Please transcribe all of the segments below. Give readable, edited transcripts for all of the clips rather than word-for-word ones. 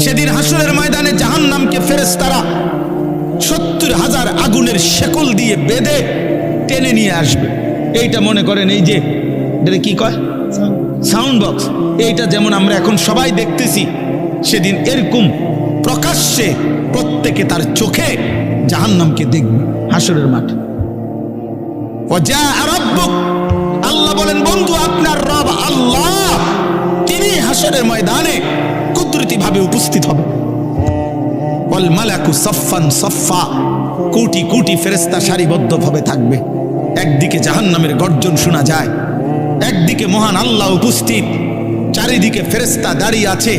সেদিন হাসরের ময়দানে জাহান্নামকে ফেরেশতারা 70,000 আগুনের শেকল দিয়ে বেঁধে টেনে নিয়ে আসবে। এইটা মনে করেন এই যে এটা কি কয় সাউন্ড বক্স, এইটা যেমন আমরা এখন সবাই দেখতেছি, সেদিন এরকম প্রকাশ্যে প্রত্যেকে তার চোখে জাহান্নামকে দেখবে হাসরের মাঠে। আল্লাহ বলেন, বন্ধু আপনার রব আল্লাহ তিনি হাসরের ময়দানে কুদরতি ভাবে উপস্থিত হবে। ওয়াল মালাকু সাফফান সাফফা, কোটি কোটি ফেরেশতা সারিবদ্ধভাবে থাকবে। একদিকে জাহান্নামের গর্জন শোনা যায়, একদিকে মহান আল্লাহ উপস্থিত, চারিদিকে ফেরেশতা দাঁড়িয়ে আছে,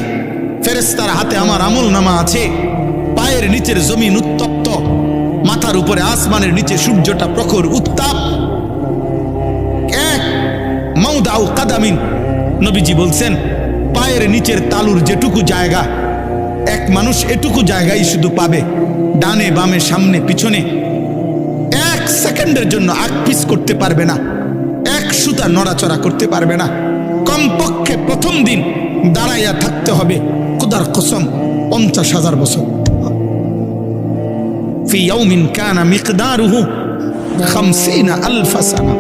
ফেরেশতার হাতে আমার আমলনামা আছে, পায়ের নিচের জমিন উত্তপ্ত, মাথার উপরে আসমানের নিচে সূর্যটা প্রখর উত্তাপ। এক মাউদাউ কাদামিন, নবীজি বলছেন পায়ের নিচের তালুর যেটুকু জায়গা, এক মানুষ এটুকু জায়গায় শুধু পাবে, ডানে বামে সামনে পিছনে এক সেকেন্ডের জন্য আকপিস করতে পারবে না, এক সুতা নড়াচড়া করতে পারবে না। কমপক্ষে প্রথম দিন দাঁড়াইয়া থাকতে হবে খোদার কসম 50,000 বছর। ফি ইয়াউমিন কানা মিকদারুহু 50,000 সানা।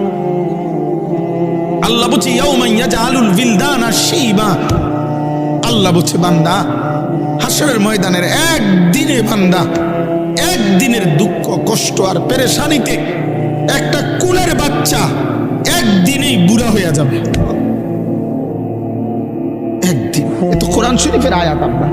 আল্লাহ বলছে ইয়াউমান ইয়াজআলুল বিলদানা শাইবা, আল্লাহ বলছে বান্দা হাসরের ময়দানের একদিনে বান্দা একদিনের দুঃখ কষ্ট আর পেরেশানিতে একটা কুলের বাচ্চা একদিনেই বুড়া হয়ে যাবে। একদিন, এ তো কোরআন শরীফের আয়াত। আপনার